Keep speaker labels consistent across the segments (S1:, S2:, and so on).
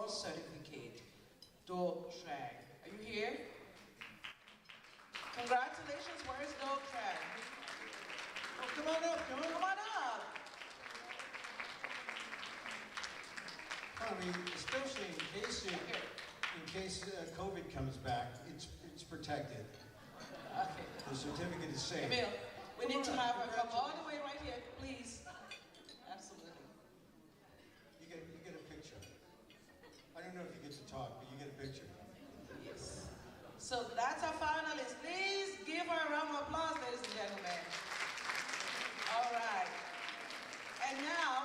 S1: your certificate. Do Trang. Are you here? Congratulations. Where is Do Trang? Oh, come on up. Come on up.
S2: I mean, especially in case COVID comes back, it's protected.
S1: Okay.
S2: The certificate is safe.
S1: Emil, we need to have her come all the way right here, please. Absolutely.
S2: You get a picture. I don't know if you get to talk, but you get a picture.
S1: Yes. So that's our finalist. Please give her a round of applause, ladies and gentlemen. All right. And now,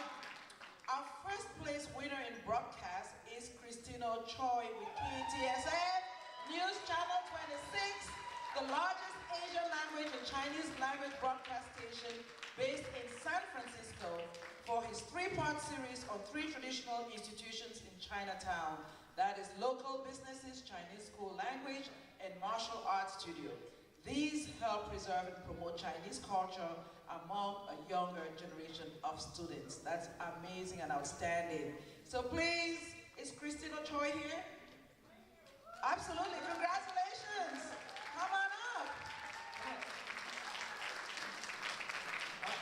S1: our first place winner in broadcast is Christina Choi with KTSF News Channel 26, the largest Asian language and Chinese language broadcast station based in San Francisco, for his three-part series on 3 traditional institutions in Chinatown. That is local businesses, Chinese school language, and martial arts studio. These help preserve and promote Chinese culture among a younger generation of students. That's amazing and outstanding. So please, is Christina Choi here? Absolutely, congratulations. Come on up.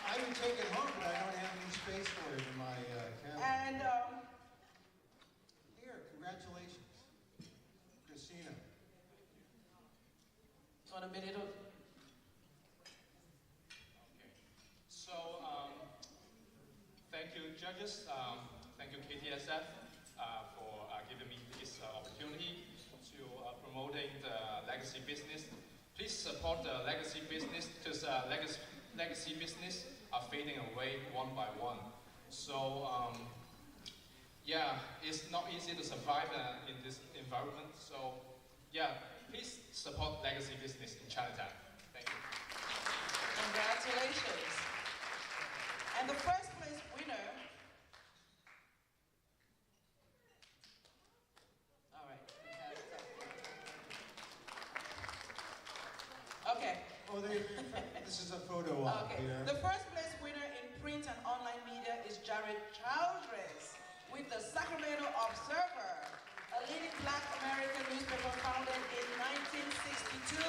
S2: I would take it home, but I don't have any space for it in my camera.
S1: And
S2: here, congratulations, Christina.
S1: on a minute of...
S3: Okay. So, thank you, judges. Thank you, KTSF, for giving me this opportunity to promoting the legacy business. Please support the legacy business, because legacy business are fading away one by one. So, yeah, it's not easy to survive in this environment. So, yeah, please support legacy business in Chinatown. Thank you.
S1: Congratulations. And the first place winner... All right. Okay.
S2: Oh, this is a photo op
S1: Okay.
S2: here.
S1: The first place winner in print and online media is Jared Childress with the Sacramento Observer, a leading Black American newspaper founded in 1962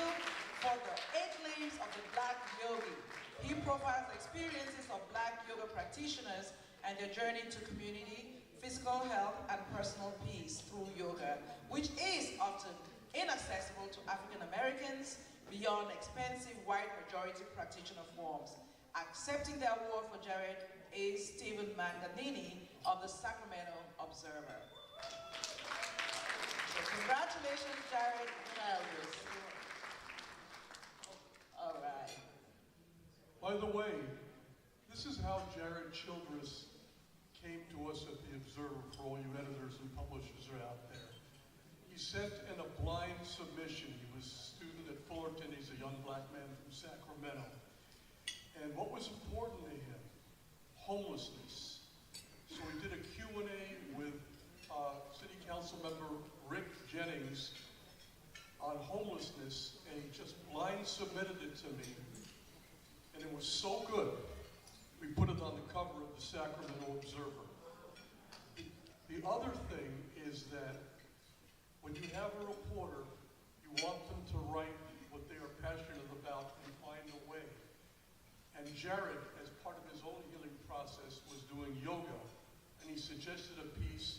S1: for the 8 limbs of the Black yogi. He profiles the experiences of Black yoga practitioners and their journey to community, physical health, and personal peace through yoga, which is often inaccessible to African Americans beyond expensive white majority practitioner forms. Accepting the award for Jared is Stephen Manganini of the Sacramento Observer. So congratulations, Jared Childress. All right.
S4: By the way, this is how Jared Childress came to us at the Observer, for all you editors and publishers are out there. He sent in a blind submission. He was a student at Fullerton. He's a young Black man from Sacramento. And what was important to him? Homelessness. So we did a Q&A with City Council member Rick Jennings on homelessness, and he just blind submitted it to me. And it was so good, we put it on the cover of the Sacramento Observer. The other thing is that when you have a reporter, you want them to write what they are passionate about and find a way. And Jared, as part of his own healing process, was doing yoga, and he suggested a piece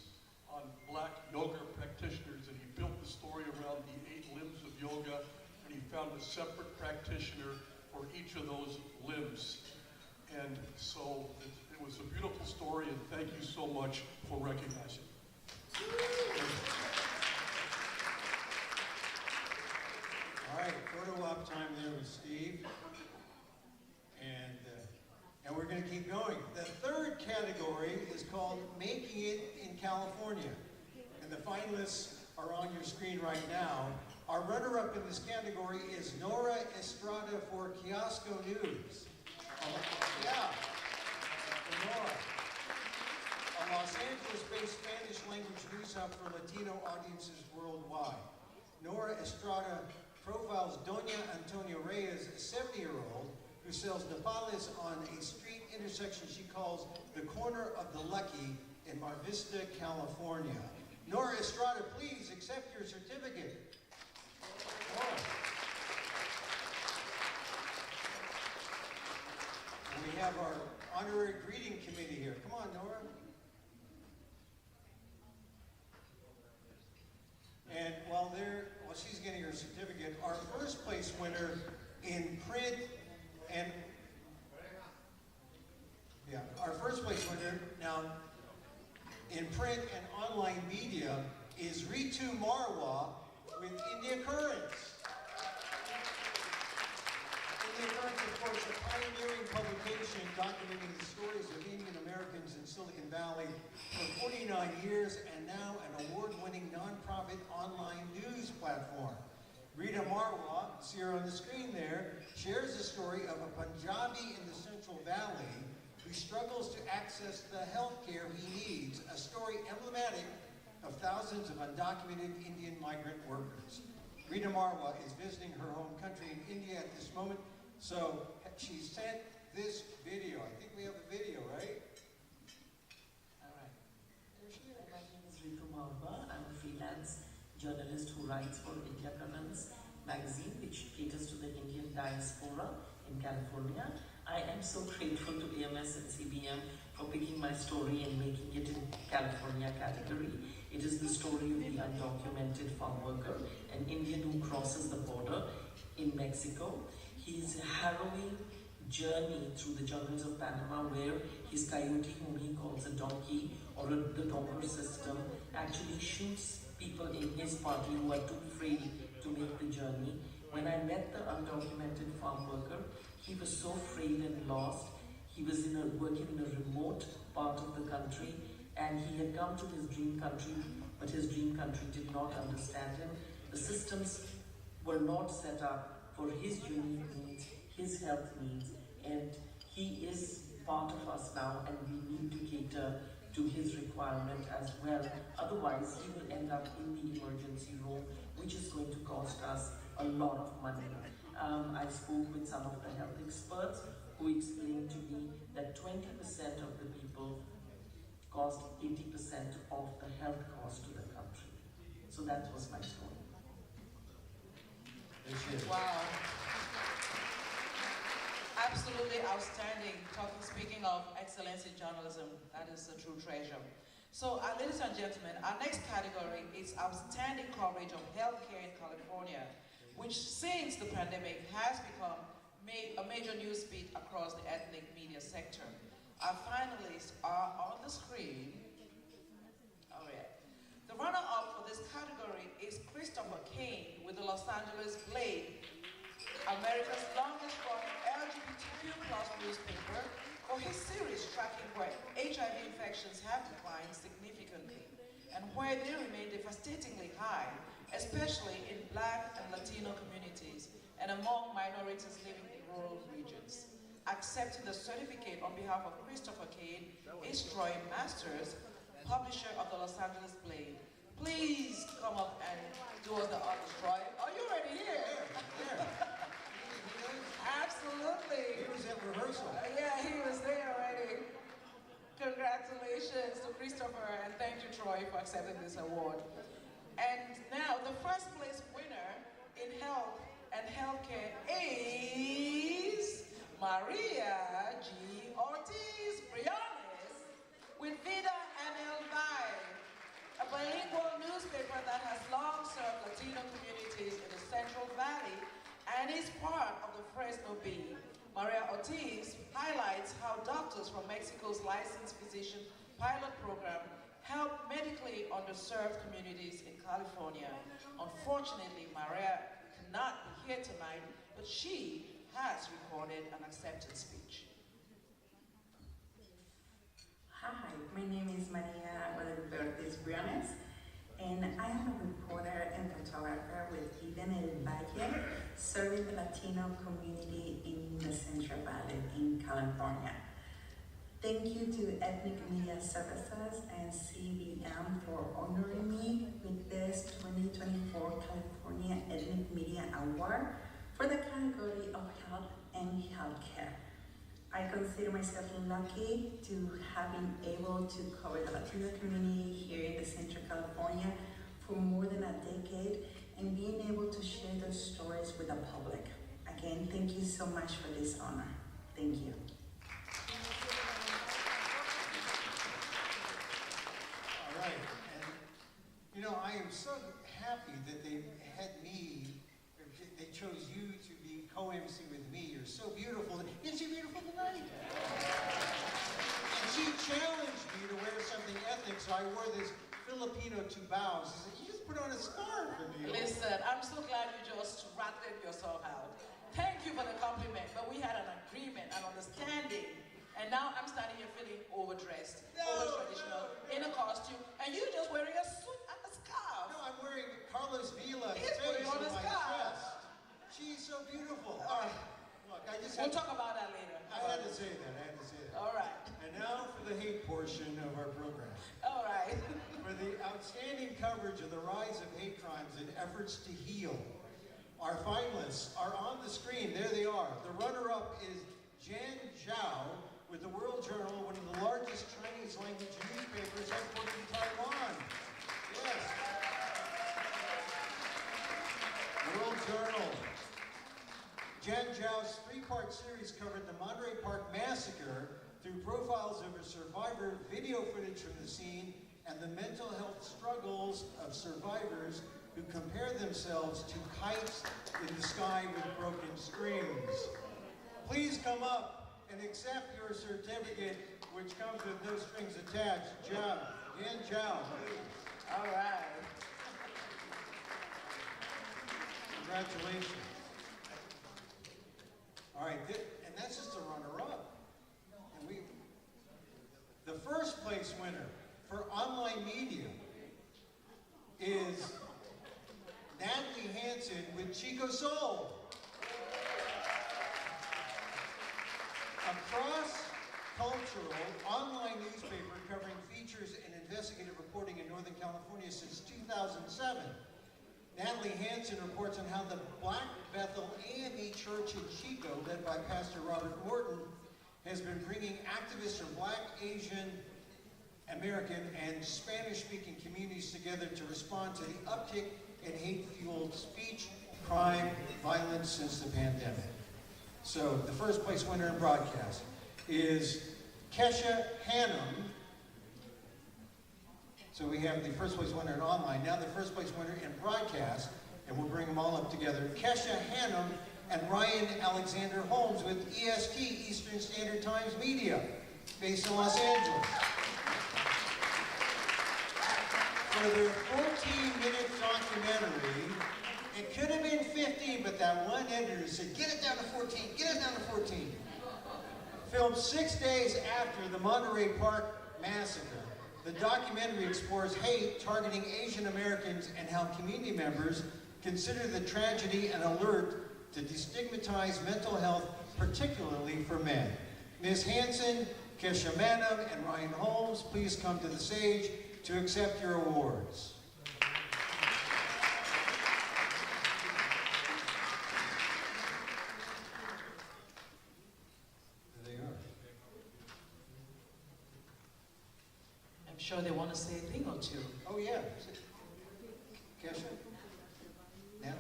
S4: on Black yoga practitioners, and he built the story around the 8 limbs of yoga, and he found a separate practitioner for each of those limbs. And so it was a beautiful story, and thank you so much for recognizing it.
S2: All right, photo op time there with Steve. And we're going to keep going. The third category is called Making It in California. And the finalists are on your screen right now. Our runner-up in this category is Nora Estrada for Kiosco News. Yeah, for Nora. A Los Angeles-based Spanish language news hub for Latino audiences worldwide. Nora Estrada profiles Doña Antonia Reyes, a 70-year-old who sells nopales on a street intersection she calls the Corner of the Lucky in Mar Vista, California. Nora Estrada, please accept your certificate. Nora. And we have our honorary greeting committee here. Come on, Nora. And while she's getting her certificate, our first place winner in print and our first place winner now in print and online media is Ritu Marwa with India Currents. India Currents, of course, a pioneering publication documenting the stories of Indian Americans in Silicon Valley for 49 years and now an award-winning nonprofit online news platform. Rita Marwa, see her on the screen there, shares the story of a Punjabi in the Central Valley who struggles to access the health care he needs, a story emblematic of thousands of undocumented Indian migrant workers. Rita Marwa is visiting her home country in India at this moment, so she sent this video. I think we have a video, right?
S5: All right. My name is Ritu Marwa. I'm a freelance journalist who writes for India Currents magazine, which caters to the Indian diaspora in California. I am so grateful to AMS and CBM for picking my story and making it in California category. It is the story of the undocumented farm worker, an Indian who crosses the border in Mexico. His harrowing journey through the jungles of Panama, where his coyote, whom he calls a donkey, or the donker system, actually shoots people in his party who are too afraid to make the journey. When I met the undocumented farm worker, he was so frail and lost. He was working in a remote part of the country, and he had come to his dream country, but his dream country did not understand him. The systems were not set up for his unique needs, his health needs, and he is part of us now, and we need to cater to his requirement as well. Otherwise, he will end up in the emergency room, which is going to cost us a lot of money. I spoke with some of the health experts who explained to me that 20% of the people cost 80% of the health cost to the country. So that was my story.
S1: Wow. Absolutely outstanding. Speaking of excellence in journalism, that is a true treasure. So, ladies and gentlemen, our next category is outstanding coverage of healthcare in California, which since the pandemic has become a major news beat across the ethnic media sector. Our finalists are on the screen. All right. The runner-up for this category is Christopher Kane with the Los Angeles Blade, America's longest-running LGBTQ+ newspaper, for his series tracking where HIV infections have declined significantly and where they remain devastatingly high, especially in Black and Latino communities and among minorities living in rural regions. Accepting the certificate on behalf of Christopher Kane is Troy Masters, publisher of the Los Angeles Blade. Please come up and do us the honors, Troy. Are you already here?
S2: Yeah.
S1: Absolutely.
S2: He was at rehearsal.
S1: Yeah, he was there already. Congratulations to Christopher, and thank you, Troy, for accepting this award. And now, the first place winner in health and healthcare is Maria G. Ortiz Briones with Vida and El Valle, a bilingual newspaper that has long served Latino communities in the Central Valley and is part of the Fresno Bee. Maria Ortiz highlights how doctors from Mexico's licensed physician pilot program help medically underserved communities in California. Unfortunately, Maria cannot be here tonight, but she has recorded an acceptance speech.
S6: Hi, my name is Maria Ortiz Briones, and I am a reporter and photographer with Eden El Valle, serving the Latino community in the Central Valley in California. Thank you to Ethnic Media Services and CBM for honoring me with this 2024 California Ethnic Media Award for the category of health and healthcare. I consider myself lucky to have been able to cover the Latino community here in the Central California for more than a decade and being able to share those stories with the public. Again, thank you so much for this honor. Thank you.
S2: All right, and you know, I am so happy that they had me, they chose you to be co-MC with me. You're so beautiful. Isn't she beautiful tonight? And she challenged me to wear something ethnic, so I wore this Filipino tubao. She said, you just put on a scarf for me.
S1: Listen, I'm so glad you just ratted yourself out. Thank you for the compliment, but we had an agreement, an understanding. And now I'm standing here feeling overdressed, over-traditional, in a costume, and you just wearing a suit and a scarf.
S2: No, I'm wearing Carlos Vila's
S1: He's
S2: face
S1: putting on
S2: on
S1: a
S2: my
S1: scarf.
S2: chest. She's so beautiful. All right, look, I just
S1: We'll
S2: had
S1: talk about that later.
S2: I had to say that.
S1: All right.
S2: And now for the hate portion of our program.
S1: All right.
S2: For the outstanding coverage of the rise of hate crimes and efforts to heal, our finalists are on the screen. There they are. The runner-up is Jan Zhao with the World Journal, one of the largest Chinese language newspapers headquartered in Taiwan. Yes. World Journal. Jan Zhao's three-part series covered the Monterey Park Massacre through profiles of a survivor, video footage from the scene, and the mental health struggles of survivors who compare themselves to kites in the sky with broken strings. Please come up and accept your certificate, which comes with no strings attached. Jan Zhao.
S1: All right.
S2: Congratulations. All right, and that's just a runner-up. And the first place winner for online media is Natalie Hansen with Chico Soul. A cross-cultural online newspaper covering features and investigative reporting in Northern California since 2007. Natalie Hansen reports on how the Black Bethel AME Church in Chico, led by Pastor Robert Morton, has been bringing activists from Black, Asian, American, and Spanish-speaking communities together to respond to the uptick in hate-fueled speech, crime, violence since the pandemic. So the first place winner in broadcast is Kesha Hannum. So we have the first place winner in online, now the first place winner in broadcast, and we'll bring them all up together. Kesha Hannum and Ryan Alexander Holmes with EST, Eastern Standard Times Media, based in Los Angeles. For their 14-minute documentary, it could have been 15, but that one editor said, get it down to 14, get it down to 14. Filmed 6 days after the Monterey Park Massacre, the documentary explores hate targeting Asian Americans and how community members consider the tragedy an alert to destigmatize mental health, particularly for men. Ms. Hansen, Kesha Hannum, and Ryan Holmes, please come to the stage to accept your awards.
S1: Sure they want to say a thing or two.
S2: Oh yeah. Kesha? Yeah?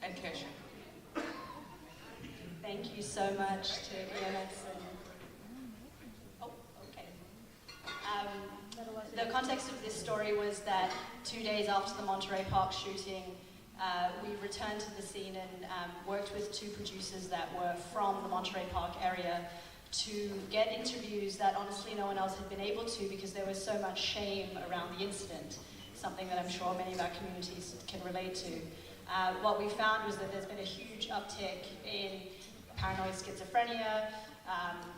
S1: And Kesha.
S7: Thank you so much to EMS and... Oh, okay. The context of this story was that 2 days after the Monterey Park shooting, we returned to the scene and worked with two producers that were from the Monterey Park area to get interviews that honestly no one else had been able to because there was so much shame around the incident, something that I'm sure many of our communities can relate to. What we found was that there's been a huge uptick in paranoid schizophrenia,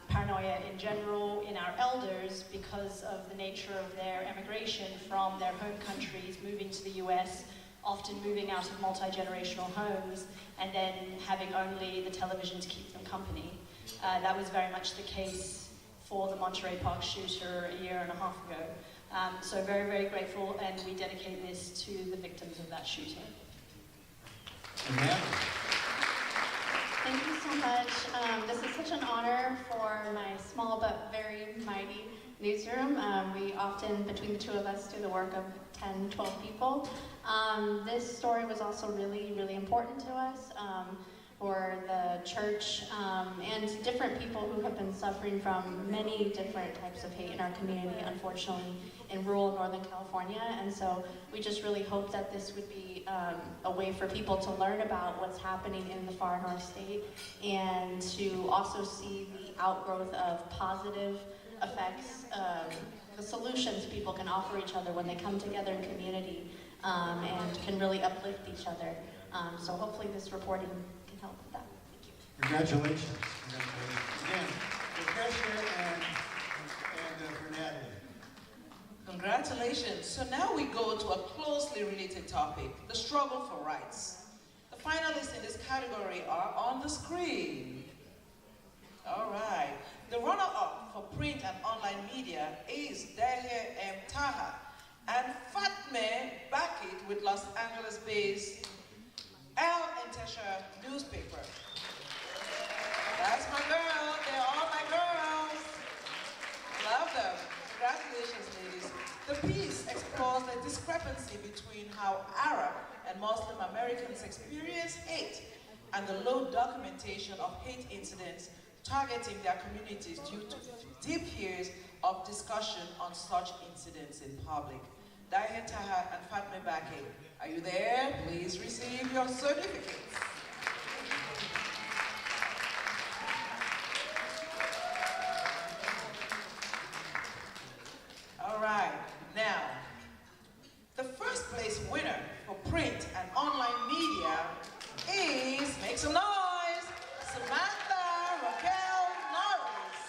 S7: paranoia in general in our elders because of the nature of their emigration from their home countries, moving to the US, often moving out of multi-generational homes, and then having only the television to keep them company. That was very much the case for the Monterey Park shooter a year and a half ago. So very, very grateful, and we dedicate this to the victims of that shooting.
S2: Amen.
S7: Thank you so much.
S8: This is such an honor for my small but very mighty newsroom. We often, between the two of us, do the work of 10, 12 people. This story was also really, really important to us for the church and different people who have been suffering from many different types of hate in our community, unfortunately, in rural Northern California. And so we just really hope that this would be a way for people to learn about what's happening in the far north state and to also see the outgrowth of positive effects, the solutions people can offer each other when they come together in community and can really uplift each other. So hopefully this reporting can help with that. Thank you.
S2: Congratulations. Congratulations. Again, for Krishna and for Natalie.
S1: Congratulations. So now we go to a closely related topic, the struggle for rights. The finalists in this category are on the screen. All right. The runner-up for print and online media is Daher M. Taha and Fatme Bakit with Los Angeles-based El Entesha newspaper. That's my girl. They're all my girls. Love them. Congratulations, ladies. The piece explores the discrepancy between how Arab and Muslim Americans experience hate and the low documentation of hate incidents targeting their communities due to deep fears of discussion on such incidents in public. Daher Taha and Fatme Bake, are you there? Please receive your certificates. All right, now, the first place winner for print and online media is, make some noise, Samantha Raquel Norris.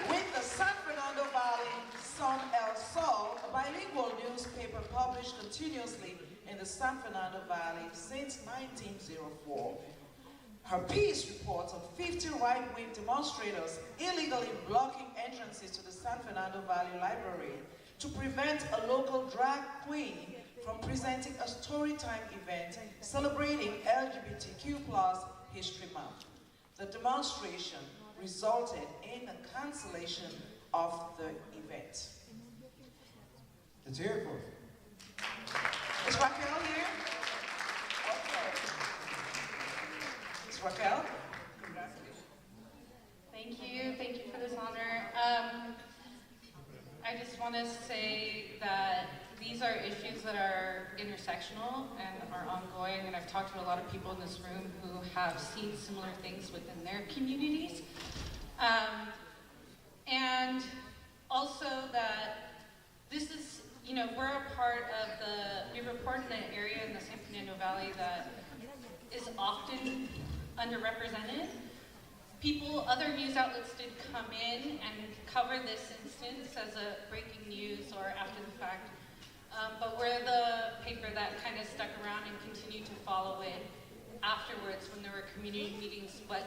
S1: With the San Fernando Valley Son El Sol, a bilingual newspaper published continuously in the San Fernando Valley since 1904. Her piece reports on 50 right-wing demonstrators illegally blocking entrances to the San Fernando Valley Library to prevent a local drag queen from presenting a storytime event celebrating LGBTQ+ History Month. The demonstration resulted in the cancellation of the event.
S2: Let's hear it for her.
S1: Is Raquel here? Okay. Is Raquel? Congratulations.
S9: Thank you for this honor. I just want to say that these are issues that are intersectional and are ongoing, and I've talked to a lot of people in this room who have seen similar things within their communities. And also that this is, we're a part of we report in an area in the San Fernando Valley that is often underrepresented. Other news outlets did come in and cover this instance as a breaking news or after the fact. But we're the paper that kind of stuck around and continued to follow it afterwards when there were community meetings, what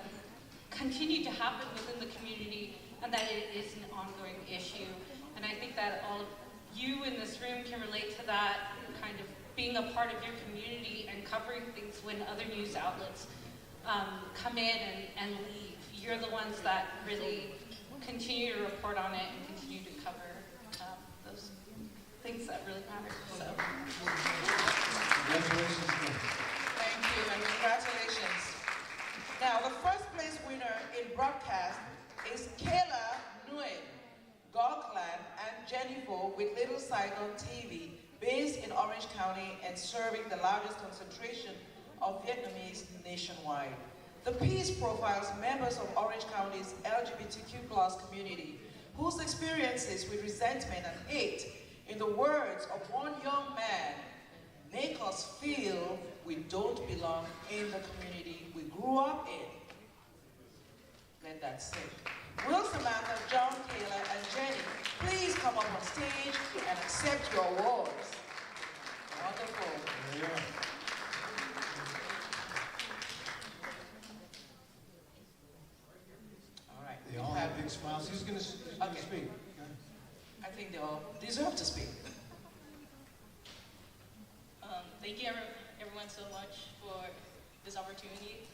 S9: continued to happen within the community, and that it is an ongoing issue. And I think that all of you in this room can relate to that, kind of being a part of your community and covering things when other news outlets come in and leave. You're the ones that really continue to report on it and continue to cover those things that really matter. So,
S2: Congratulations.
S1: Thank you, and congratulations. Now, the first place winner in broadcast is Kayla Nguyen, Gauquelin, and Jennifer with Little Saigon TV, based in Orange County and serving the largest concentration of Vietnamese nationwide. The piece profiles members of Orange County's LGBTQ+ community whose experiences with resentment and hate, in the words of one young man, make us feel we don't belong in the community we grew up in. Let that sink. Will Samantha, John, Taylor, and Jenny please come up on stage and accept your awards? Wonderful.
S2: Yeah.
S1: All right.
S2: They all have big smiles. Who's going to speak?
S1: I think they all deserve to speak.
S10: Thank you everyone so much for this opportunity.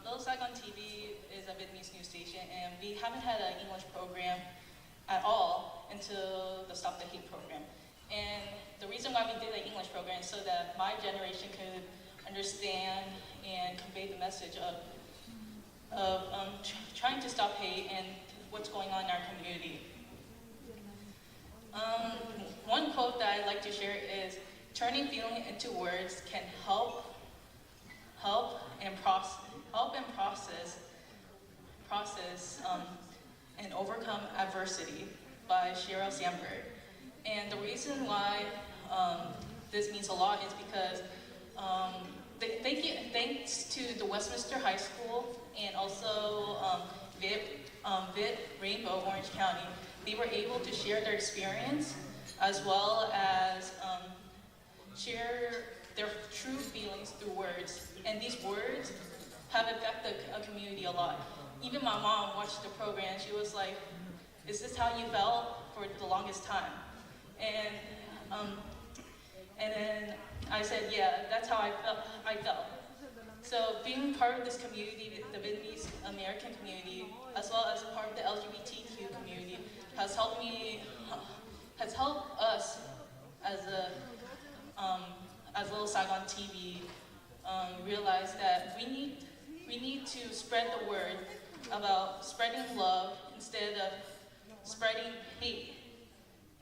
S9: Little Saigon TV is a Vietnamese news station, and we haven't had an English program at all until the Stop the Hate program. And the reason why we did an English program is so that my generation could understand and convey the message of trying to stop hate and what's going on in our community. One quote that I'd like to share is, "Turning feeling into words can help and process and overcome adversity," by Sheryl Sandberg. And the reason why this means a lot is because thanks to the Westminster High School and also VIT Rainbow Orange County, they were able to share their experience as well as share their true feelings through words. And these words have affected a community a lot. Even my mom watched the program. She was like, "Is this how you felt for the longest time?" And then I said, "Yeah, that's how I felt." So being part of this community, the Vietnamese American community, as well as part of the LGBTQ community, has helped us as Little Saigon TV realize that we need to spread the word about spreading love instead of spreading hate.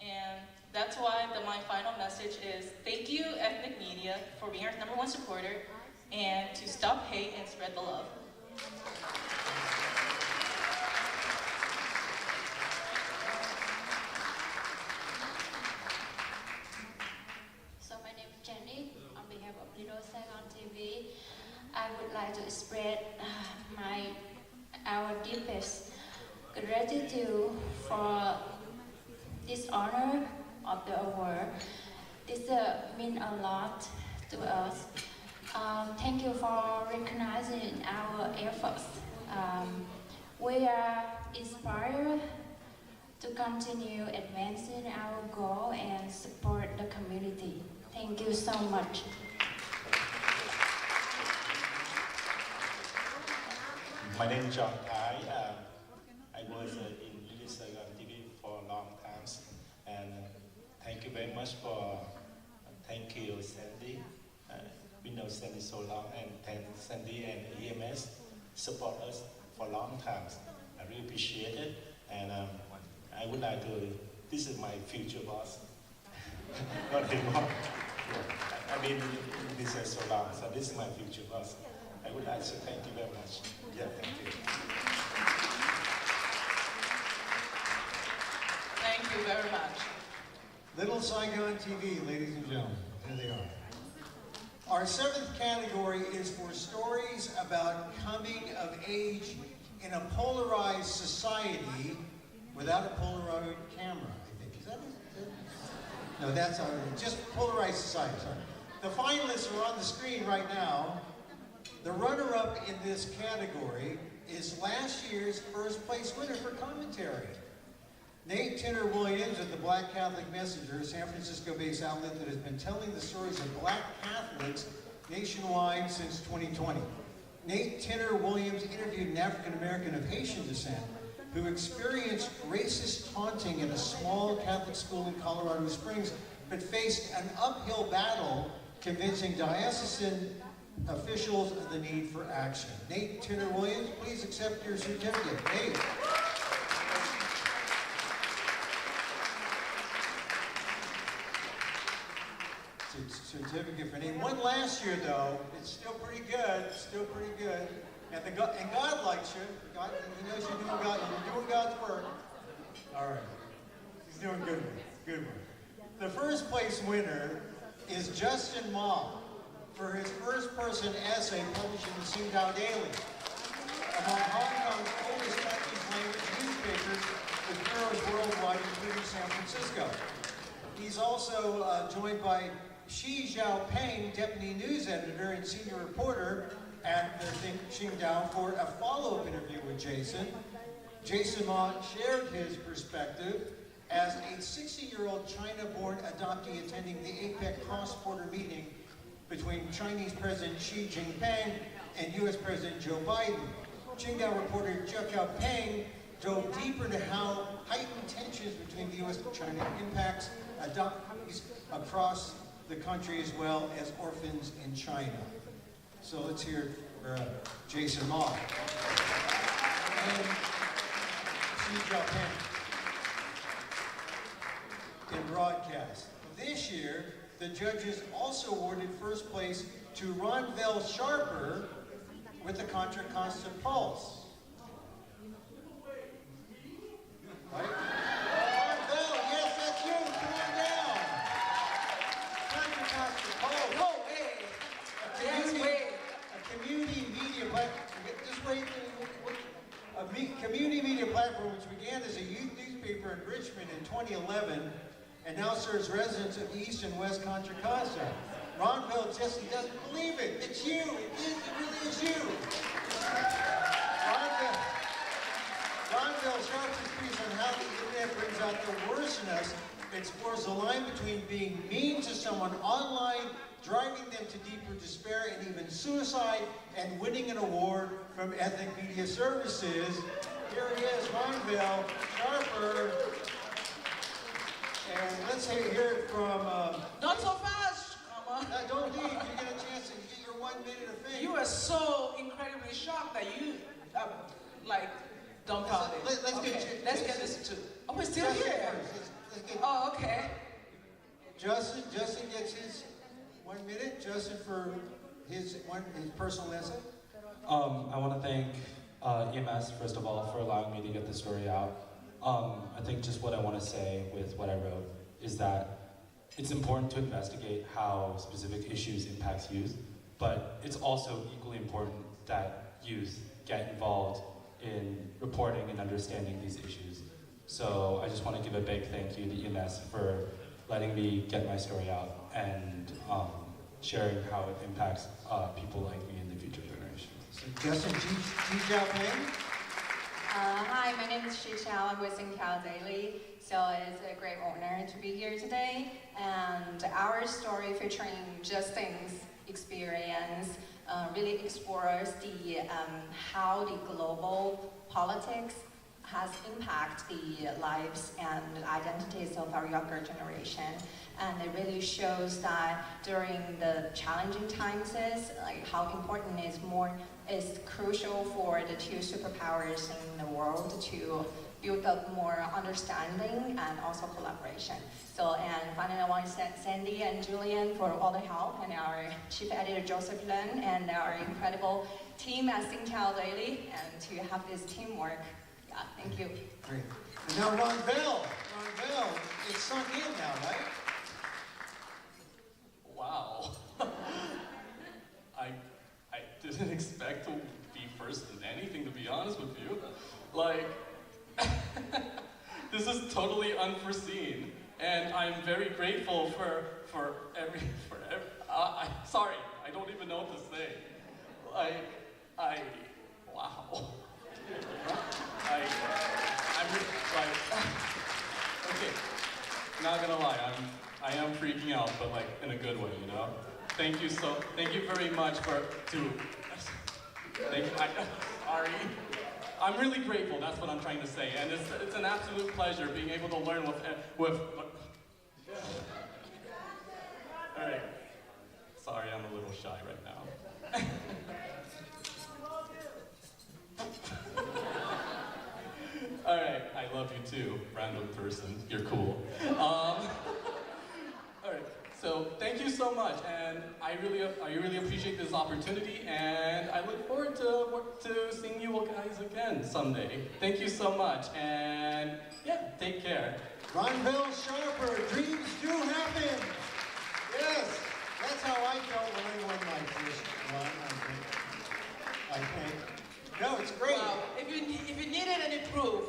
S9: And that's why my final message is, thank you, ethnic media, for being our #1 supporter, and to stop hate and spread the love.
S10: So my name is Jenny. On behalf of Little Saigon TV, I would like to express our deepest gratitude for this honor of the award. This means a lot to us. Thank you for recognizing our efforts. We are inspired to continue advancing our goal and support the community. Thank you so much.
S11: My name is John Kai. I was in Little Saigon TV for a long time, and thank you very much thank you, Sandy. We know Sandy so long, and thank Sandy and EMS support us for a long time. I really appreciate it, and I would like to, this is my future boss. Not anymore. Yeah. I've been in business so long, so this is my future boss. I would like to thank you very much. Yeah, thank you.
S1: Thank you very much.
S2: Little Saigon TV, ladies and gentlemen, there they are. Our 7th category is for stories about coming of age in a polarized society without a Polaroid camera, I think. Is that it? No, that's just polarized society, sorry. The finalists are on the screen right now. The runner-up in this category is last year's first place winner for commentary. Nate Tinner Williams of the Black Catholic Messenger, a San Francisco-based outlet that has been telling the stories of Black Catholics nationwide since 2020. Nate Tinner Williams interviewed an African-American of Haitian descent who experienced racist taunting in a small Catholic school in Colorado Springs, but faced an uphill battle convincing diocesan officials of the need for action. Nate Tinner Williams, please accept your certificate. Nate. Certificate for Nate. One last year though, it's still pretty good, still pretty good. And God likes you. God, He knows you're doing God's work. All right. He's doing good work. Good work. The first place winner is Justin Ma for his first-person essay published in the Qingdao Daily, among Hong Kong's oldest Chinese language newspapers with bureaus worldwide, including San Francisco. He's also joined by Xi Xiaoping, deputy news editor and senior reporter at the Qingdao, for a follow-up interview with Jason. Jason Ma shared his perspective as a 60-year-old China-born adoptee attending the APEC cross-border meeting between Chinese President Xi Jinping and U.S. President Joe Biden. Qingdao reporter Zhou Xiaopeng dove deeper into how heightened tensions between the U.S. and China impacts adoptees across the country as well as orphans in China. So let's hear it for Jason Ma and Xi Jinping in broadcast. This year, the judges also awarded first place to Ronvel Sharper with the Contra Costa Pulse. Right? Ronvel, yes, that's you. Come on down. Contra Costa Pulse.
S1: No way. Yes, way.
S2: A community media platform. Just wait. A community media platform which began as a youth newspaper in Richmond in 2011 and now serves residents of East and West Contra Costa. Ronvel just doesn't believe it. It's you. It really is you. Ronvel Sharp's piece on how the internet brings out the worst in us explores the line between being mean to someone online, driving them to deeper despair and even suicide, and winning an award from Ethnic Media Services. Here he is, Ronvel Sharper. And let's hear it from...
S1: Not so fast, come on.
S2: Don't leave. You get a chance to get your 1 minute of fame.
S1: You are so incredibly shocked that you, like, dumbfounded. Let's get this to... Oh, we're still
S2: Justin
S1: here.
S2: Let's get,
S1: Oh, okay.
S2: Justin gets his 1 minute. Justin for his personal essay.
S12: I want to thank EMS, first of all, for allowing me to get the story out. I think just what I want to say with what I wrote is that it's important to investigate how specific issues impacts youth, but it's also equally important that youth get involved in reporting and understanding these issues. So I just want to give a big thank you to EMS for letting me get my story out and sharing how it impacts people like me in the future generations.
S2: So Justin, Xi Jinping.
S13: Hi, my name is Shi Xiao. I'm with Singtel Daily. So it's a great honor to be here today. And our story featuring Justin's experience really explores the how the global politics has impacted the lives and identities of our younger generation. And it really shows that during the challenging times like how important is crucial for the two superpowers in the world to build up more understanding and also collaboration. So, and finally I want to thank Sandy and Julian for all the help, and our chief editor Joseph Lin, and our incredible team at Singtel Daily, and to have this teamwork. Yeah, thank you.
S2: Great. And now Ronvel, it's sunk in now, right?
S3: Wow. I didn't expect to be first in anything, to be honest with you. Like, this is totally unforeseen, and I'm very grateful for every. Sorry, I don't even know what to say. Wow. Okay, not gonna lie, I am freaking out, but like in a good way, you know? Thank you very much sorry. I'm really grateful, that's what I'm trying to say, and it's an absolute pleasure being able to learn with all right. Sorry, I'm a little shy right now. All right, I love you too, random person. You're cool. All right, so thank you so much, and I really appreciate this opportunity, and I look forward to seeing you guys again someday. Thank you so much, and yeah, take care.
S2: Ronvel Sharper, dreams do happen. Yes, that's how I felt when I won my first one, I think. No, it's great.
S1: Wow. If you needed any proof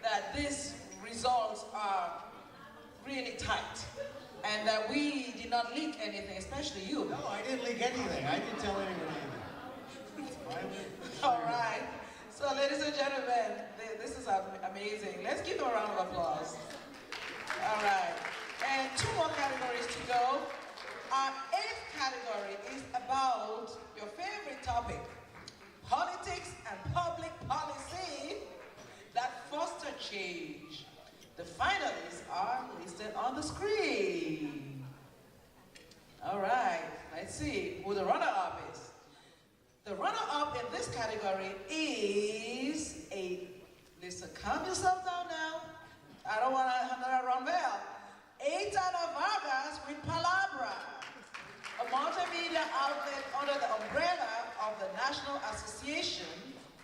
S1: that these results are really tight and that we did not leak anything, especially you.
S2: No, I didn't leak anything. I didn't tell anyone anything.
S1: All right. So, ladies and gentlemen, this is amazing. Let's give them a round of applause. All right. And 2 more categories to go. Our 8th category topic, politics and public policy that foster change. The finalists are listed on the screen. All right, let's see who the runner-up is. The runner-up in this category is listen, calm yourself down now. I don't want another run bell. Aitana Vargas with Palabra, a multimedia outlet under the umbrella of the National Association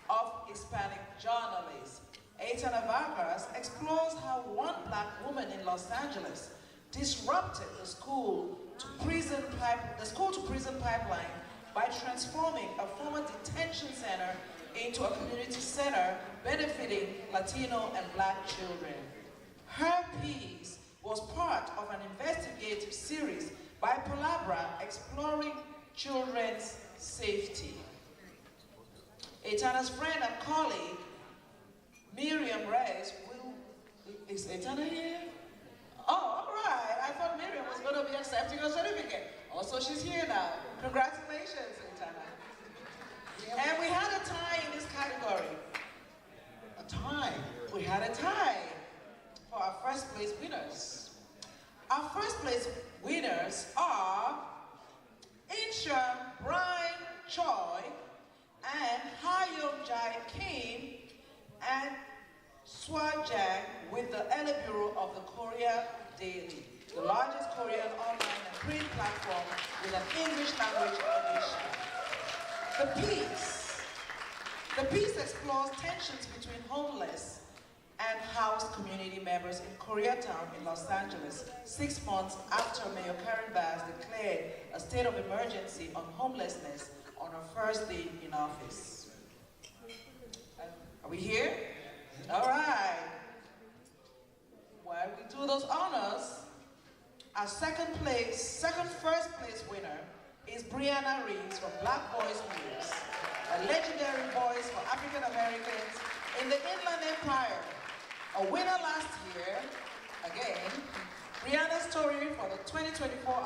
S1: of Hispanic Journalists. Aitana Vargas explores how one black woman in Los Angeles disrupted the school-to-prison pipeline by transforming a former detention center into a community center benefiting Latino and black children. Her piece was part of an investigative series by Palabra exploring children's safety. Aitana's friend and colleague, Miriam Reyes, is Aitana here? Oh, all right. I thought Miriam was going to be accepting her certificate. Also, she's here now. Congratulations, Aitana. And we had a tie in this category.
S2: A tie?
S1: We had a tie for our first place winners. Our first place winners are Insha Brian Choi and Hayom Jai Kim and Swajang with the LA Bureau of the Korea Daily, the largest Korean online and print platform with an English language edition. The piece explores tensions between homeless and housed community members in Koreatown in Los Angeles, 6 months after Mayor Karen Bass declared a state of emergency on homelessness on her first day in office. Are we here? All right. While we do those honors, our first place winner is Brianna Reeves from Black Voice News, a legendary voice for African Americans in the Inland Empire. A winner last year, again, Brianna's story for the 2024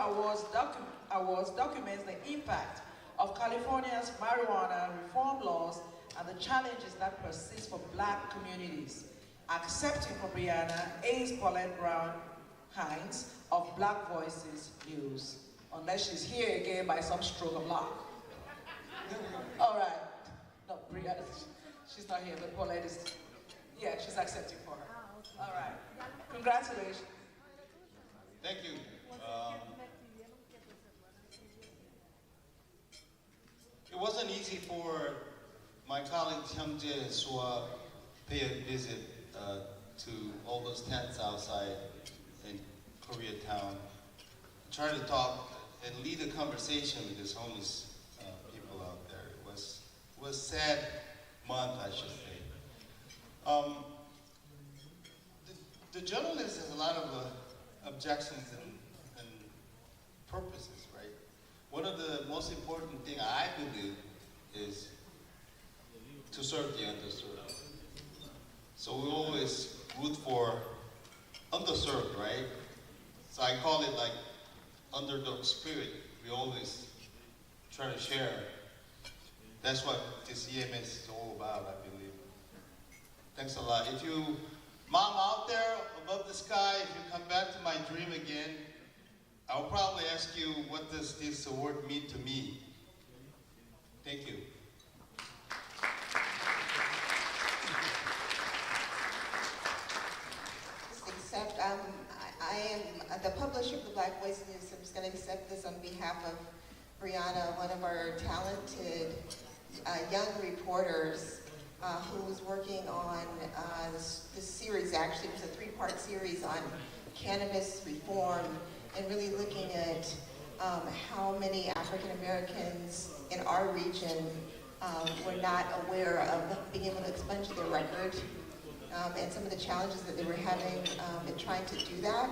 S1: awards documents the impact of California's marijuana reform laws and the challenges that persist for black communities. Accepting for Brianna is Paulette Brown Hines of Black Voices News, unless she's here again by some stroke of luck. All right. No, Brianna, she's not here, but Paulette is, yeah, she's accepting for her. All right. Congratulations.
S14: Thank you. It wasn't easy for my colleague Hyungjae Sua pay a visit to all those tents outside in Koreatown, try to talk and lead a conversation with these homeless people out there. It was a sad month, I should say. The journalist has a lot of objections and purposes, right? One of the most important things I believe is to serve the underserved. So we always root for underserved, right? So I call it like underdog spirit. We always try to share. That's what this EMS is all about, I believe. Thanks a lot. If you, mom out there above the sky, if you come back to my dream again, I'll probably ask you, what does this award mean to me? Thank you.
S15: I am the publisher of the Black Voice News. I'm just going to accept this on behalf of Brianna, one of our talented young reporters who was working on this series. Actually, it was a three-part series on cannabis reform and really looking at how many African Americans in our region were not aware of being able to expunge their record. And some of the challenges that they were having in trying to do that.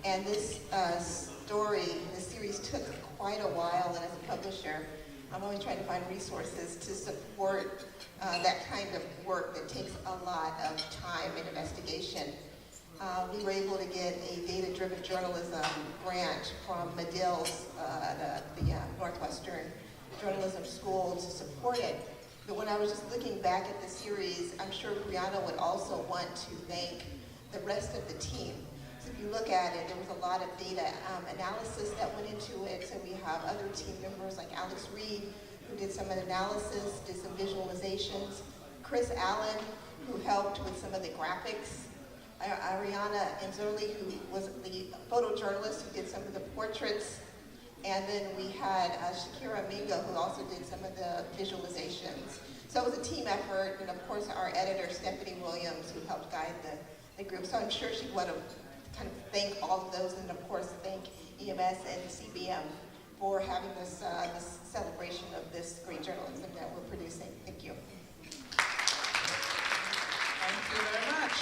S15: And this this series took quite a while, and as a publisher, I'm always trying to find resources to support that kind of work that takes a lot of time and investigation. We were able to get a data-driven journalism grant from Medill's, the Northwestern journalism school to support it. But when I was just looking back at the series, I'm sure Brianna would also want to thank the rest of the team. So if you look at it, there was a lot of data analysis that went into it. So we have other team members like Alex Reed, who did some analysis, did some visualizations. Chris Allen, who helped with some of the graphics. Ariana Anzoli, who was the photojournalist who did some of the portraits. And then we had Shakira Mingo, who also did some of the visualizations. So it was a team effort, and of course our editor, Stephanie Williams, who helped guide the group. So I'm sure she'd want to kind of thank all of those, and of course thank EMS and CBM for having this, this celebration of this great journalism that we're producing. Thank you.
S1: Thank you very much.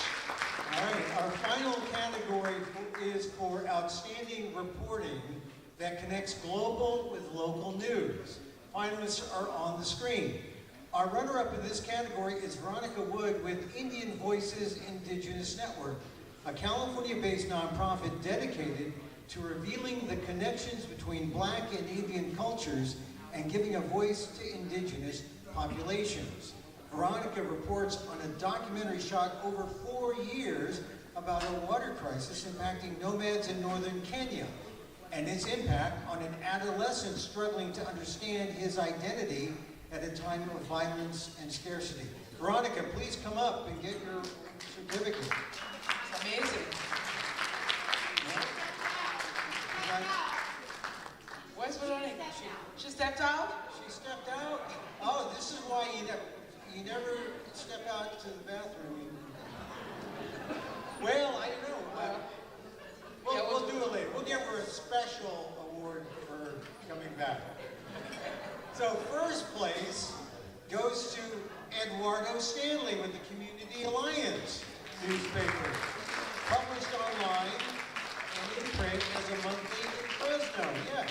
S2: All right, our final category is for outstanding reporting that connects global with local news. Finalists are on the screen. Our runner-up in this category is Veronica Wood with Indian Voices Indigenous Network, a California-based nonprofit dedicated to revealing the connections between Black and Indian cultures and giving a voice to indigenous populations. Veronica reports on a documentary shot over 4 years about a water crisis impacting nomads in northern Kenya and its impact on an adolescent struggling to understand his identity at a time of violence and scarcity. Veronica, please come up and get your certificate.
S1: It's amazing. Where's Veronica? She stepped out?
S2: She stepped out? Oh, this is why you never step out to the bathroom. Well, I don't know. We'll do it later. We'll give her a special award for coming back. So first place goes to Eduardo Stanley with the Community Alliance newspaper, published online and in print as a monthly in Fresno. Yeah.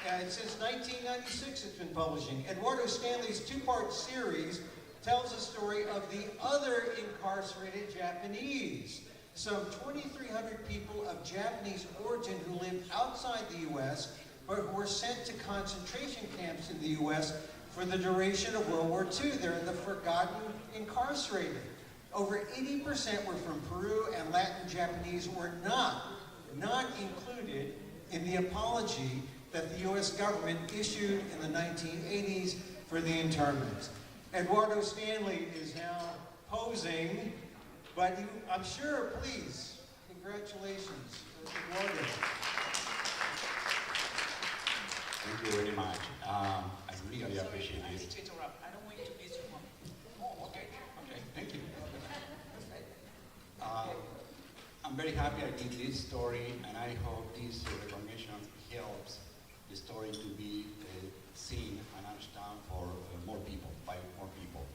S2: And since 1996 it's been publishing. Eduardo Stanley's two-part series tells the story of the other incarcerated Japanese. Some 2,300 people of Japanese origin who lived outside the U.S. but who were sent to concentration camps in the U.S. for the duration of World War II. They're the forgotten incarcerated. Over 80% were from Peru, and Latin Japanese were not included in the apology that the U.S. government issued in the 1980s for the internments. Eduardo Stanley is now posing, but I'm sure, please, congratulations, Eduardo.
S16: Thank you very much. I really appreciate this.
S1: I don't want you to miss your moment. Oh, okay.
S16: Okay, thank you. I'm very happy I did this story, and I hope this recognition helps the story to be seen and understood for more people, by more people.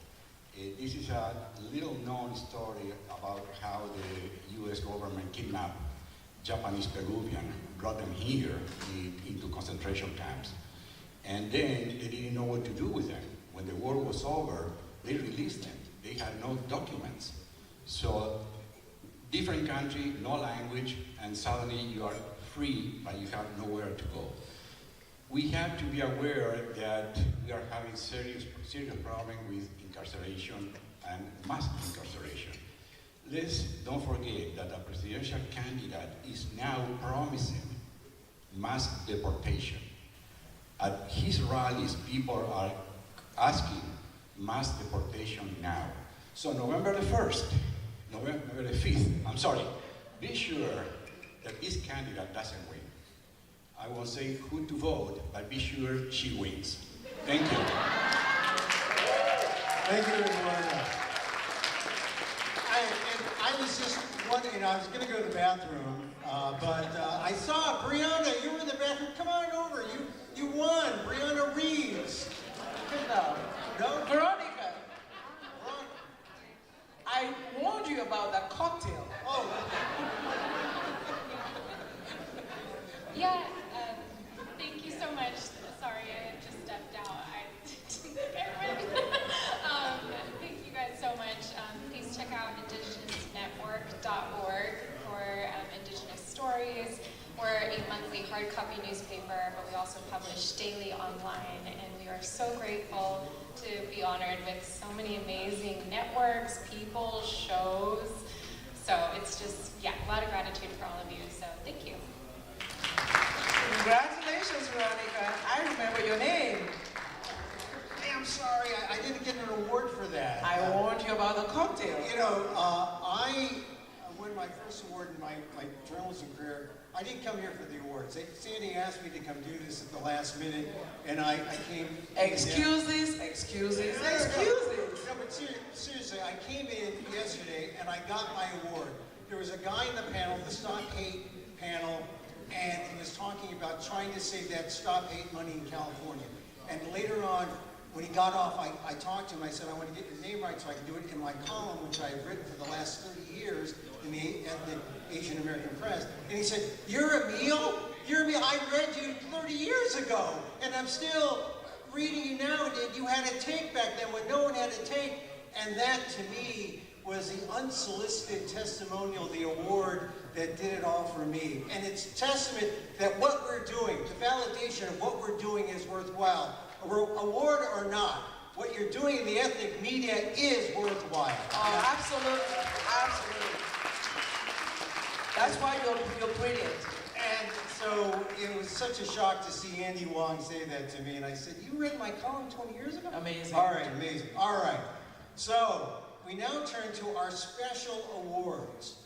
S16: This is a little-known story about how the U.S. government kidnapped Japanese Peruvian, brought them here into concentration camps. And then they didn't know what to do with them. When the war was over, they released them. They had no documents. So, different country, no language, and suddenly you are free, but you have nowhere to go. We have to be aware that we are having serious problem with incarceration and mass incarceration. Don't forget that a presidential candidate is now promising mass deportation. At his rallies, people are asking mass deportation now. So November the 5th, be sure that this candidate doesn't win. I won't say who to vote, but be sure she wins. Thank you.
S2: Thank you, Eduardo. I was just wondering, I was going to go to the bathroom, but I saw Brianna, you were in the bathroom. Come on over. You won. Brianna Reeves. No?
S1: Veronica. I warned you about that cocktail.
S2: Oh.
S8: Yeah, thank you so much. Sorry, I just stepped out. I didn't think I would. Thank you guys so much. Please check out indigenousnetwork.org for Indigenous stories. We're a monthly hard copy newspaper, but we also publish daily online, and we are We're so grateful to be honored with so many amazing networks, people, shows. So it's just, yeah, a lot of gratitude for all of you. So thank you.
S1: Congratulations, Veronica. I remember your name.
S2: Hey, I'm sorry, I didn't get an award for that.
S1: I warned you about the cocktail.
S2: You know, I won my first award in my journalism career. I didn't come here for the awards. Sandy asked me to come do this at the last minute, and I came.
S1: Excuses.
S2: No, but seriously, I came in yesterday and I got my award. There was a guy in the panel, the Stop Hate panel, and he was talking about trying to save that Stop Hate money in California. And later on, when he got off, I talked to him. I said, I want to get your name right so I can do it in my column, which I've written for the last 30 years in the ethnic Asian American press. And he said, you're Emil? You're Emil? I read you 30 years ago, and I'm still reading you now. You had a take back then when no one had a take. And that, to me, was the unsolicited testimonial, the award that did it all for me. And it's testament that what we're doing, the validation of what we're doing is worthwhile. Award or not, what you're doing in the ethnic media is worthwhile.
S1: Oh, absolutely, absolutely. That's why you're brilliant.
S2: And so it was such a shock to see Andy Wong say that to me. And I said, you read my column 20 years ago?
S1: Amazing.
S2: All right, amazing. All right. So we now turn to our special awards,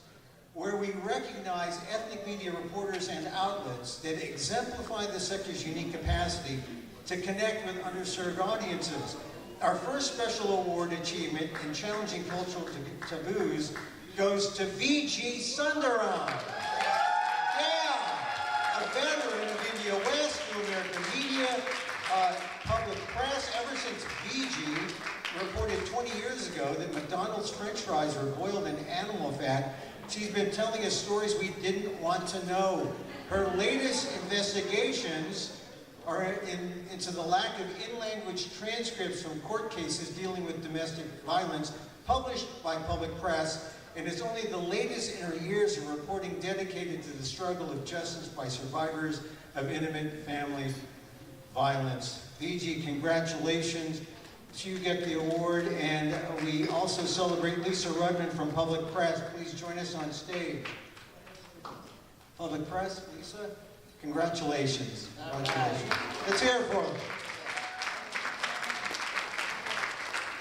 S2: where we recognize ethnic media reporters and outlets that exemplify the sector's unique capacity to connect with underserved audiences. Our first special award achievement in challenging cultural taboos goes to VG Sundaram. Yeah, a veteran of India West, New American Media, public press. Ever since VG reported 20 years ago that McDonald's French fries were boiled in animal fat, she's been telling us stories we didn't want to know. Her latest investigations are into the lack of in-language transcripts from court cases dealing with domestic violence published by public press, and it's only the latest in her years of reporting dedicated to the struggle of justice by survivors of intimate family violence. VG, congratulations. You get the award, and we also celebrate Lisa Rudman from Public Press. Please join us on stage. Public Press, Lisa, congratulations. Congratulations. Let's hear it for them.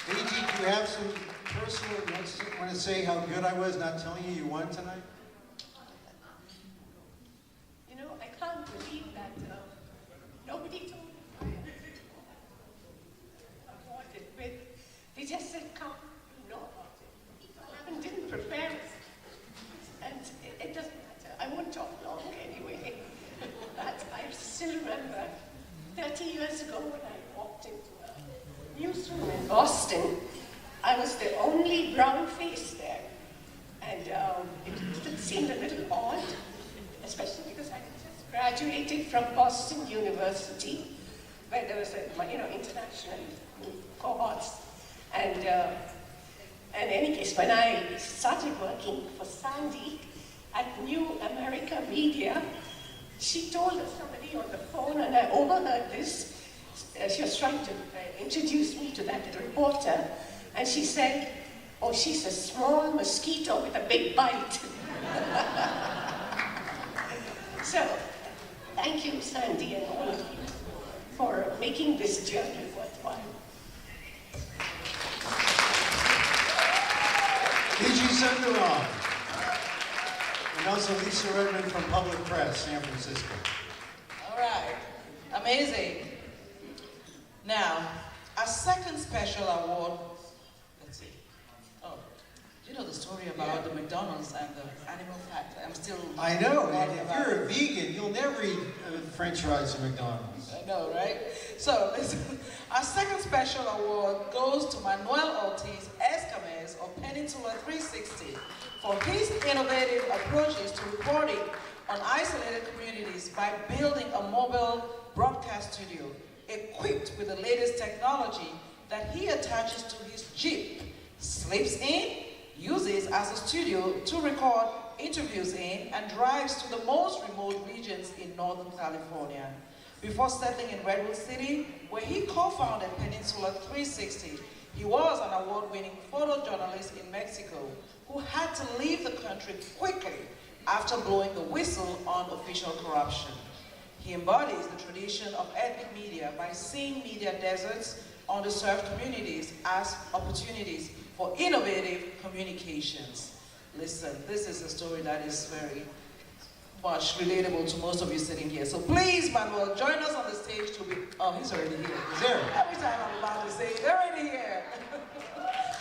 S2: VG, do you have some personal, you want to say how good I was not telling you won tonight?
S17: You know, I can't believe that nobody told me I wanted with. They just said, come, you know about it. And didn't prepare it. And it doesn't matter. I won't talk long anyway. But I still remember 30 years ago when I walked into a newsroom in Boston. I was the only brown face there. And it seemed a little odd, especially because I had just graduated from Boston University, where there was international cohorts. And in any case, when I started working for Sandy at New America Media, she told us somebody on the phone, and I overheard this. She was trying to introduce me to that reporter, and she said, oh, she's a small mosquito with a big bite. So, thank you, Sandy, and all of you, for making this journey worthwhile.
S2: VG Sundaram, and also Lisa Redmond from Public Press, San Francisco.
S1: All right, amazing. Now, our second special award, let's see. Oh, you know the story about the McDonald's and the animal fat? I'm still...
S2: I know, and if you're a vegan, you'll never eat French fries at McDonald's.
S1: I know, right? So, listen, our second special award goes to Manuel Ortiz Escames of Peninsula 360 for his innovative approaches to reporting on isolated communities by building a mobile broadcast studio equipped with the latest technology that he attaches to his Jeep, sleeps in, uses as a studio to record interviews in, and drives to the most remote regions in Northern California. before settling in Redwood City, where he co-founded Peninsula 360. He was an award-winning photojournalist in Mexico who had to leave the country quickly after blowing the whistle on official corruption. He embodies the tradition of ethnic media by seeing media deserts, underserved communities as opportunities for innovative communications. Listen, this is a story that is very much relatable to most of you sitting here. So please, Manuel, join us on the stage to be, oh, he's already here.
S2: He's there.
S1: Every time I'm about to say, they're already here.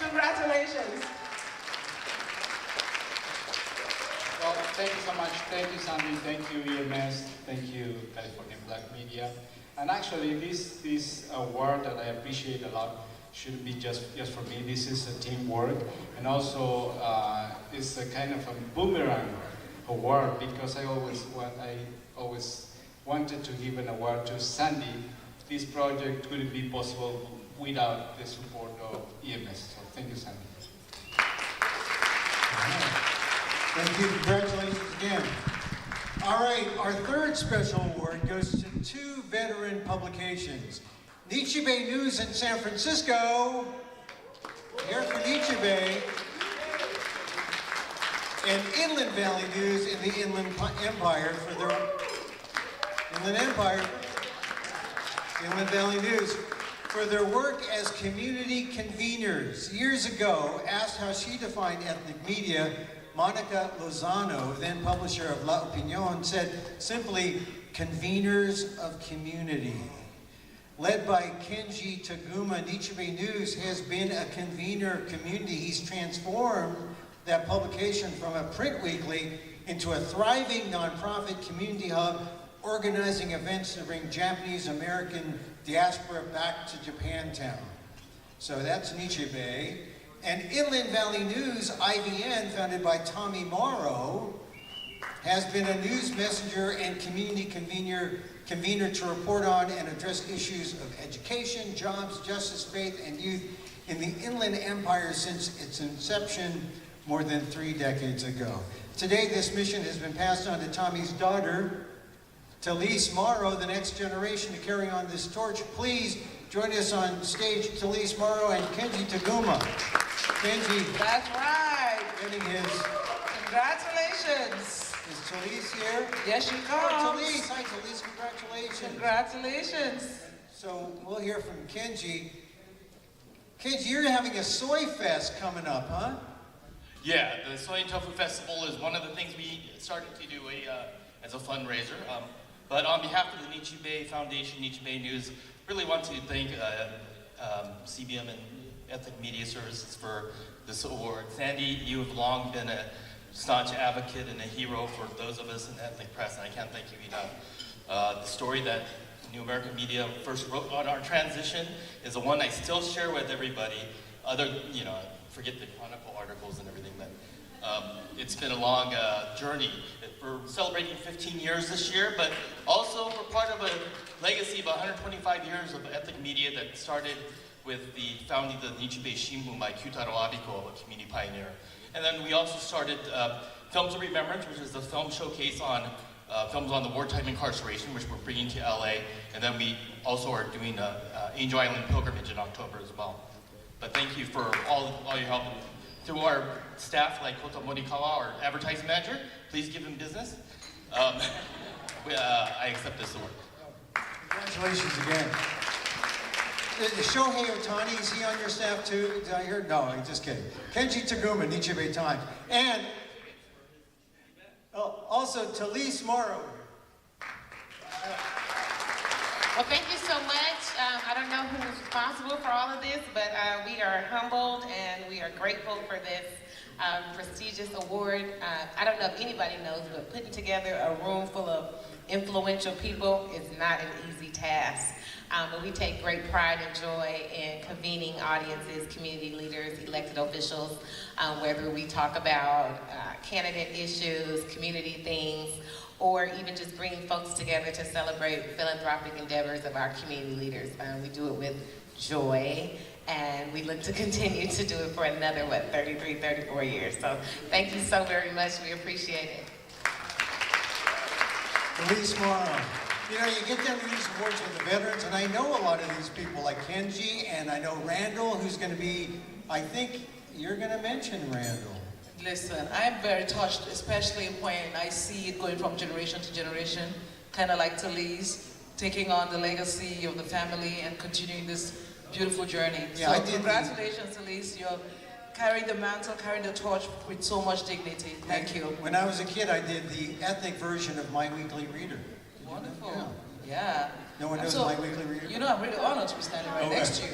S1: Congratulations.
S18: Well, thank you so much. Thank you, Sandy. Thank you, EMS. Thank you, California Black Media. And actually, this award that I appreciate a lot shouldn't be just for me. This is a teamwork. And also, it's a kind of a boomerang award, because I always wanted to give an award to Sandy. This project couldn't be possible without the support of EMS. So thank you, Sandy.
S2: Thank you. Congratulations again. All right, our third special award goes to two veteran publications. Nichibei News in San Francisco, here for Nichibei, and Inland Valley News in the Inland Empire for their Inland Valley News for their work as community conveners. Years ago, asked how she defined ethnic media, Monica Lozano, then publisher of La Opinión, said simply, conveners of community. Led by Kenji Taguma, Nichibei News has been a convener community. He's transformed that publication from a print weekly into a thriving nonprofit community hub, organizing events to bring Japanese American diaspora back to Japantown. So that's Nichibei. And Inland Valley News, IVN, founded by Tommy Morrow, has been a news messenger and community convener to report on and address issues of education, jobs, justice, faith, and youth in the Inland Empire since its inception more than 3 decades ago. Today, this mission has been passed on to Tommy's daughter, Talise Morrow, the next generation to carry on this torch. Please join us on stage, Talise Morrow and Kenji Taguma. Kenji.
S1: That's right.
S2: Getting his.
S1: Congratulations.
S2: Is Talise here?
S1: Yes, she comes.
S2: Oh, Talise. Hi, Talise. Congratulations.
S1: Congratulations.
S2: So we'll hear from Kenji. Kenji, you're having a soy fest coming up, huh?
S19: Yeah, the Soy and Tofu Festival is one of the things we started to do as a fundraiser. But on behalf of the Nichibei Foundation, Nichibei News, really want to thank CBM and Ethnic Media Services for this award. Sandy, you have long been a staunch advocate and a hero for those of us in the ethnic press, and I can't thank you enough. The story that New American Media first wrote on our transition is the one I still share with everybody. Forget the Chronicle articles and everything, but it's been a long journey. We're celebrating 15 years this year, but also we're part of a legacy of 125 years of ethnic media that started with the founding of the Nichibei Shimbun by Kyutaro Abiko, a community pioneer. And then we also started Films of Remembrance, which is the film showcase on films on the wartime incarceration, which we're bringing to LA. And then we also are doing Angel Island Pilgrimage in October as well. But thank you for all your help. To our staff, like Kota Morikawa, our advertising manager, please give him business. I accept this award.
S2: Congratulations again. Shohei Otani, is he on your staff too? Did I hear? No, I'm just kidding. Kenji Taguma, Nichibei Times. And also Talise Morrow.
S20: Well, thank you so much. I don't know who is responsible for all of this, but we are humbled and we are grateful for this prestigious award. I don't know if anybody knows, but putting together a room full of influential people is not an easy task. But we take great pride and joy in convening audiences, community leaders, elected officials, whether we talk about candidate issues, community things, or even just bringing folks together to celebrate philanthropic endeavors of our community leaders. We do it with joy, and we look to continue to do it for another, 33, 34 years. So thank you so very much. We appreciate it.
S2: Talise Morrow. You know, you get down to these awards with the veterans, and I know a lot of these people, like Kenji, and I know Randall, who's going to be, I think you're going to mention Randall.
S1: Listen, I'm very touched, especially when I see it going from generation to generation, kind of like Talise, taking on the legacy of the family and continuing this beautiful journey.
S2: Yeah,
S1: so congratulations, Talise. You're carrying the mantle, carrying the torch with so much dignity. Thank you.
S2: When I was a kid, I did the ethnic version of My Weekly Reader.
S1: Wonderful. Yeah.
S2: No one knows My Weekly Reader?
S1: You know, I'm really honored to be standing right next to you.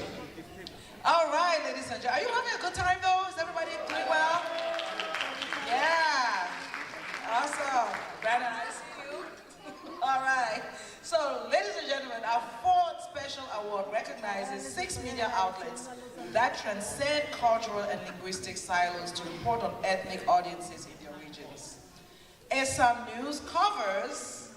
S1: All right, ladies and gentlemen. Are you having a good time, though? Is everybody doing well? Yeah. Awesome. Brandon, I see you. All right. So, ladies and gentlemen, our fourth special award recognizes 6 media outlets that transcend cultural and linguistic silos to report on ethnic audiences in their regions. Assam News covers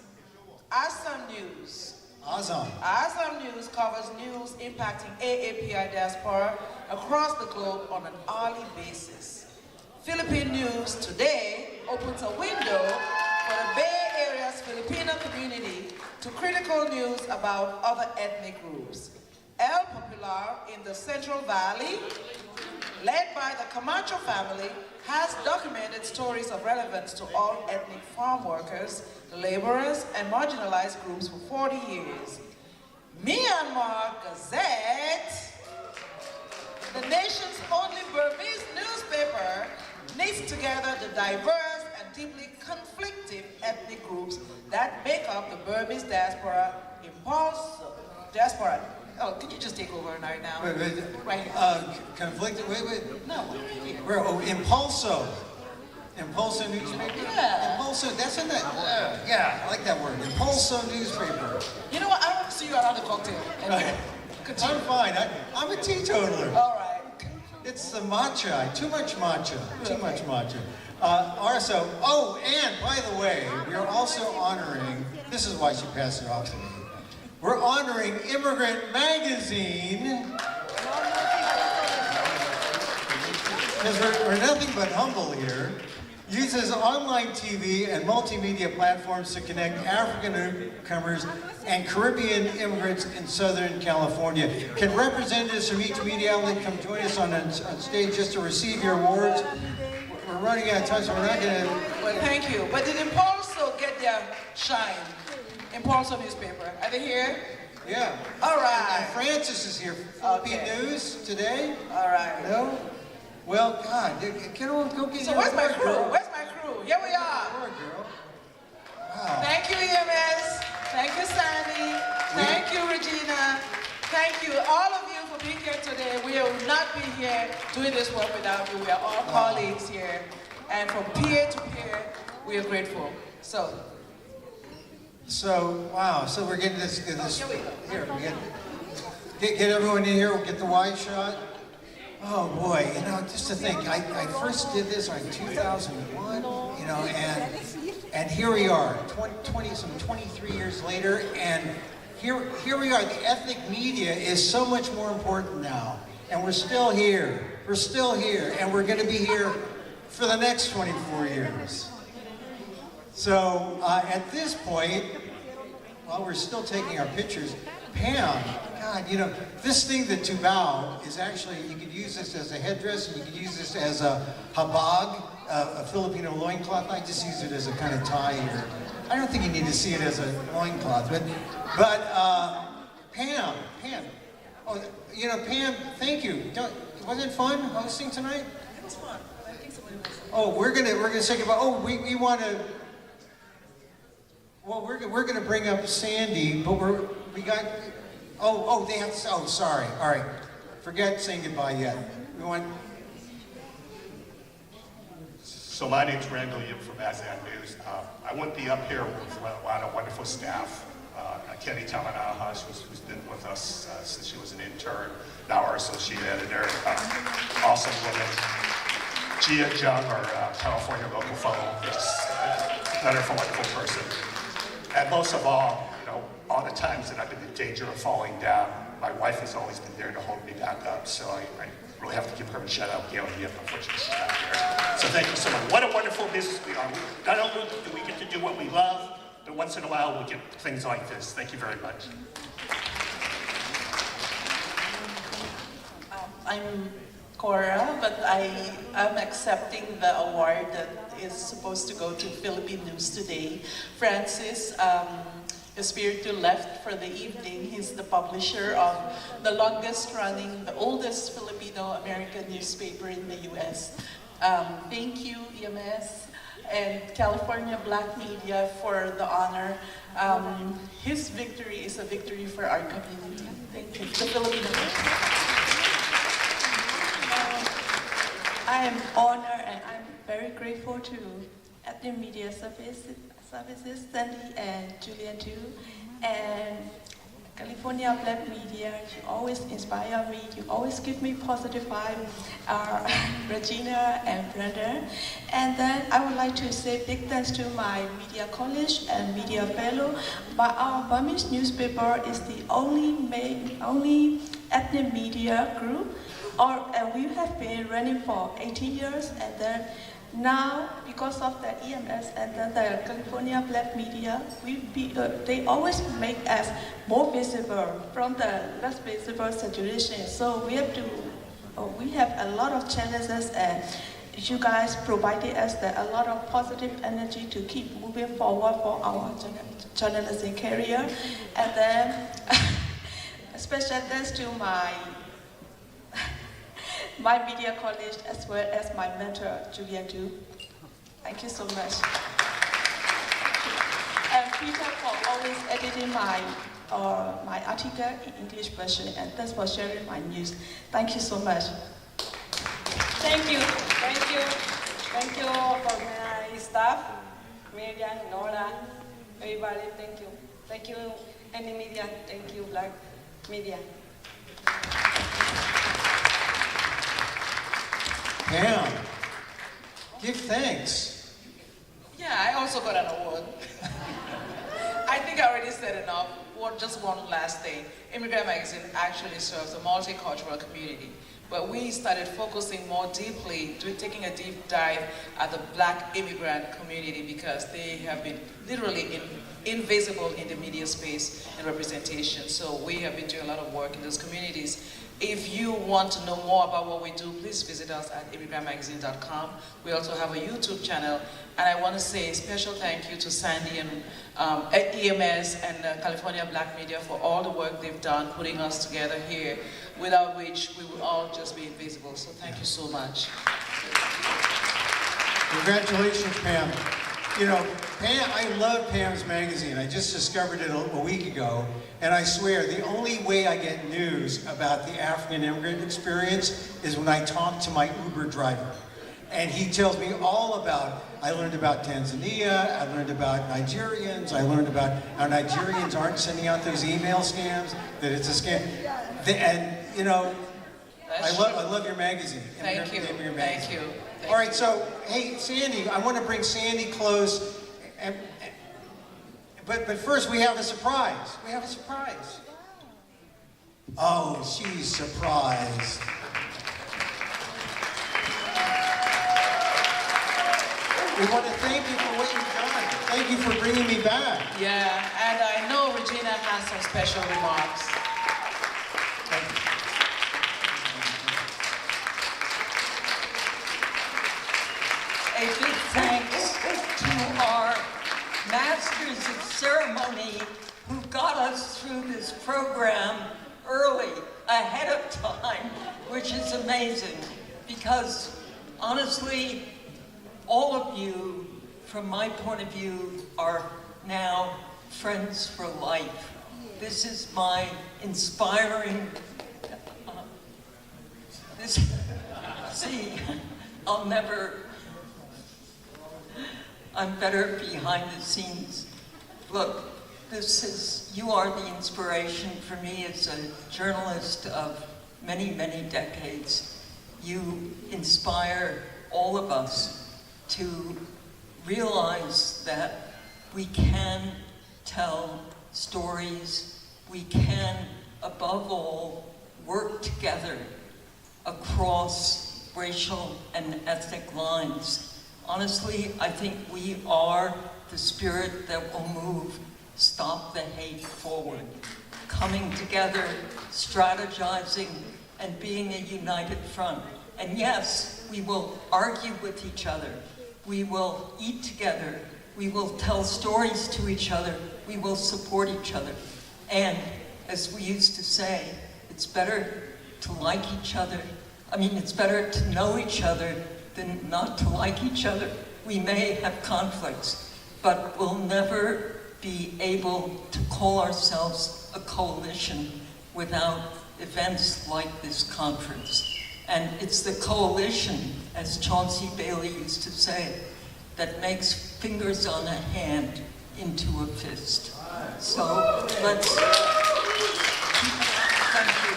S1: Assam News.
S2: Awesome.
S1: Assam News covers news impacting AAPI diaspora across the globe on an hourly basis. Philippine News Today opens a window for the Bay Area's Filipino community to critical news about other ethnic groups. El Popular in the Central Valley, led by the Camacho family, has documented stories of relevance to all ethnic farm workers, laborers, and marginalized groups for 40 years. Myanmar Gazette, the nation's only Burmese newspaper, knits together the diverse and deeply conflicted ethnic groups that make up the Burmese diaspora. Oh, could you just take over right now?
S2: Wait.
S1: Right here.
S2: Conflicted, wait.
S1: No, right here.
S2: Where? Oh, Impulso. Impulso newspaper?
S1: Yeah.
S2: Impulso, that's in that. Yeah, I like that word. Impulso newspaper.
S1: You know what? I don't want to see you around the cocktail. Anyway,
S2: I'm fine. I'm a teetotaler.
S1: All right.
S2: It's the matcha. Too much matcha. Too much matcha. Also, oh, and by the way, we are also honoring, this is why she passed it off to me. We're honoring Immigrant Magazine. Because we're nothing but humble here. Uses online TV and multimedia platforms to connect African newcomers and Caribbean immigrants in Southern California. Can representatives from each media outlet come join us on stage just to receive your awards? We're running out of time, so we're not going to...
S1: Well, thank you. But did Impulso get their shine? Impulso newspaper. Are they here?
S2: Yeah.
S1: All right.
S2: And Francis is here. Philippine News today?
S1: All right.
S2: No? Well, God, get on, go get
S1: So
S2: your
S1: where's my
S2: award,
S1: crew?
S2: girl.
S1: Where's my crew? Here we are.
S2: Wow.
S1: Thank you, EMS. Thank you, Sandy. Thank you, Regina. Thank you, all of you, for being here today. We will not be here doing this work without you. We are all colleagues here. And from peer to peer, we are grateful. So,
S2: wow, so we're getting this,
S1: here we go.
S2: Here, get everyone in here, we'll get the wide shot. Oh boy, you know, just to think, I first did this in 2001, you know, and here we are, 23 years later, and here we are. The ethnic media is so much more important now, and we're still here. We're still here, and we're going to be here for the next 24 years. So at this point, while we're still taking our pictures, Pam, God, you know, this thing, the tubao, is actually, you could use this as a headdress, and you could use this as a habag, a Filipino loincloth. I just use it as a kind of tie here. I don't think you need to see it as a loincloth, but Pam, oh, you know, Pam, thank you. Wasn't it fun hosting tonight?
S1: It was fun. I think somebody was.
S2: Oh, we're gonna say goodbye. Oh, we want to. Well, we're gonna bring up Sandy, but we got. Oh, they have to. Oh, sorry. All right, forget saying goodbye yet. We want.
S21: So my name's Randall Yip from ASEAN News. I wouldn't be up here with a lot of wonderful staff. Kenny Tamanaha, who's been with us since she was an intern, now our associate editor. Awesome woman. Gia Jung, our California local fellow, just wonderful person. And most of all, you know, all the times that I've been in danger of falling down, my wife has always been there to hold me back up. So I really have to give her a shout out, Gail Yip. Unfortunately, she's not here. So thank you so much. What a wonderful business we are. Not only do we get to do what we love, but once in a while we'll get things like this. Thank you very much.
S4: I'm Cora, but I am accepting the award that is supposed to go to Philippine News Today. Francis Espiritu left for the evening. He's the publisher of the longest running, the oldest Filipino-American newspaper in the US. Thank you, EMS and California Black Media for the honor. His victory is a victory for our community. Thank you. The Filipino.
S22: I am honored and I'm very grateful to Ethnic Media Services, Sandy and Julian too, and California Black Media. You always inspire me. You always give me positive vibe. Regina and Brenda. And then I would like to say big thanks to my media college and media fellow. But our Burmese newspaper is the only ethnic media group. And we have been running for 18 years, and then now, because of the EMS and then the California Black Media, they always make us more visible from the less visible situation. So we have a lot of challenges, and you guys provided us a lot of positive energy to keep moving forward for our journalism career. And then, special thanks to my media college as well as my mentor, Julian Du. Thank you so much. And Peter for always editing my article in English version, and thanks for sharing my news. Thank you so much.
S23: Thank you. Thank you. Thank you for my staff, Miriam, Nora, everybody, thank you. Thank you, any media, thank you, Black Media.
S2: Pam, give thanks.
S1: Yeah, I also got an award. I think I already said enough. Just one last thing. Immigrant Magazine actually serves a multicultural community, but we started focusing more deeply, taking a deep dive at the Black immigrant community because they have been literally invisible in the media space and representation. So we have been doing a lot of work in those communities. If you want to know more about what we do, please visit us at immigrantmagazine.com. We also have a YouTube channel, and I want to say a special thank you to Sandy and EMS and California Black Media for all the work they've done putting us together here, without which we would all just be invisible. So thank you so much.
S2: Congratulations, Pam. You know, Pam, I love Pam's magazine. I just discovered it a week ago, and I swear, the only way I get news about the African immigrant experience is when I talk to my Uber driver. And he tells me all about, I learned about Tanzania, I learned about Nigerians, I learned about how Nigerians aren't sending out those email scams, that it's a scam. And, you know, I love your magazine.
S1: Thank you. Thank you.
S2: All right, so, hey, Sandy, I want to bring Sandy close, but first we have a surprise. We have a surprise. Oh, she's surprised. We want to thank you for what you've done. Thank you for bringing me back.
S1: Yeah, and I know Regina has some special remarks.
S24: A big thanks to our Masters of Ceremony who got us through this program early, ahead of time, which is amazing because honestly, all of you, from my point of view, are now friends for life. This is my inspiring, see, I'm better behind the scenes. Look, you are the inspiration for me as a journalist of many, many decades. You inspire all of us to realize that we can tell stories, we can, above all, work together across racial and ethnic lines Honestly, I think we are the spirit that will move Stop the Hate forward. Coming together, strategizing, and being a united front. And yes, we will argue with each other. We will eat together. We will tell stories to each other. We will support each other. And as we used to say, it's better to like each other. It's better to know each other than not to like each other. We may have conflicts, but we'll never be able to call ourselves a coalition without events like this conference. And it's the coalition, as Chauncey Bailey used to say, that makes fingers on a hand into a fist. So let's thank you.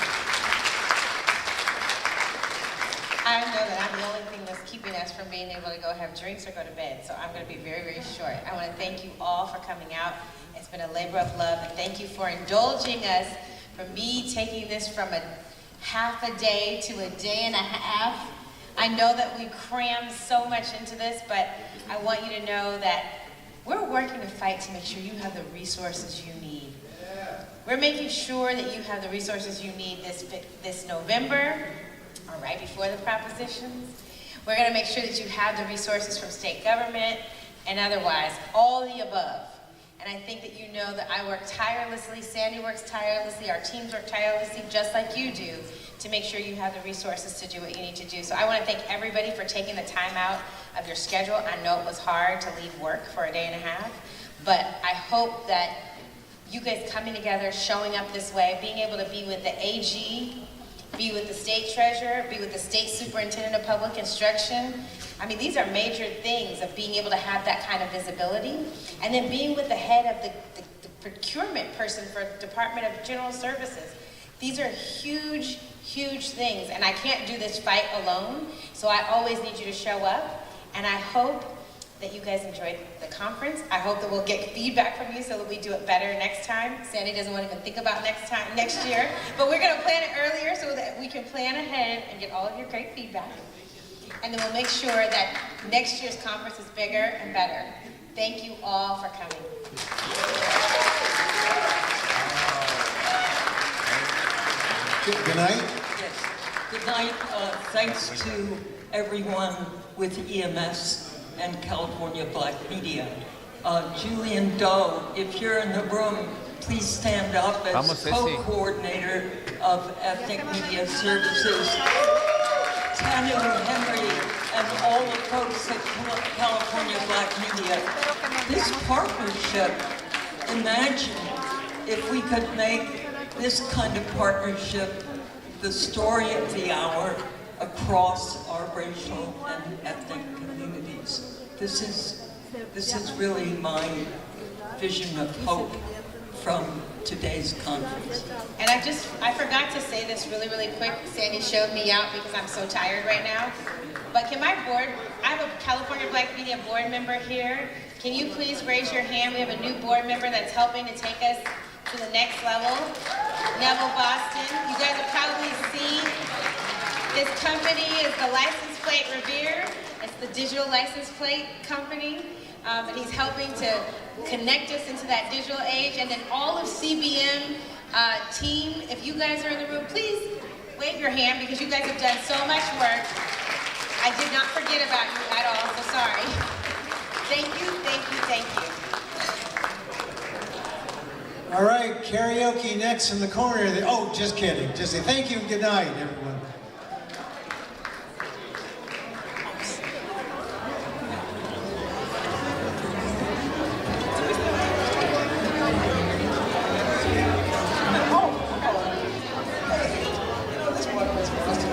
S20: I know that I'm the only thing that's keeping us from being able to go have drinks or go to bed, so I'm going to be very, very short. I want to thank you all for coming out. It's been a labor of love, and thank you for indulging us, for me taking this from a half a day to a day and a half. I know that we crammed so much into this, but I want you to know that we're working to fight to make sure you have the resources you need. We're making sure that you have the resources you need this November, or right before the propositions. We're going to make sure that you have the resources from state government and otherwise, all the above. And I think that you know that I work tirelessly, Sandy works tirelessly, our teams work tirelessly, just like you do, to make sure you have the resources to do what you need to do. So I want to thank everybody for taking the time out of your schedule. I know it was hard to leave work for a day and a half, but I hope that you guys coming together, showing up this way, being able to be with the AG, be with the state treasurer, be with the state superintendent of public instruction. These are major things of being able to have that kind of visibility. And then being with the head of the procurement person for Department of General Services. These are huge, huge things. And I can't do this fight alone. So I always need you to show up. And I hope that you guys enjoyed the conference. I hope that we'll get feedback from you so that we do it better next time. Sandy doesn't want to even think about next year. But we're going to plan it earlier so that we can plan ahead and get all of your great feedback. And then we'll make sure that next year's conference is bigger and better. Thank you all for coming.
S2: Good night.
S24: Yes. Good night. Thanks to everyone with EMS and California Black Media. Julian Doe, if you're in the room, please stand up as co-coordinator of Ethnic Media Services. Tanya Henry and all the folks at California Black Media. This partnership, imagine if we could make this kind of partnership the story of the hour across our racial and ethnic communities. This is really my vision of hope from today's conference.
S20: And I forgot to say this really, really quick. Sandy showed me out because I'm so tired right now. But can my board, I have a California Black Media board member here. Can you please raise your hand? We have a new board member that's helping to take us to the next level. Neville Boston. You guys have probably seen this company is the license plate Revere. It's the digital license plate company. And he's helping to connect us into that digital age. And then all of CBM team, if you guys are in the room, please wave your hand because you guys have done so much work. I did not forget about you at all, so sorry. Thank you, thank you, thank you.
S2: All right, karaoke next in the corner. Oh, just kidding. Just say thank you and good night, everyone.
S1: This one was supposed to be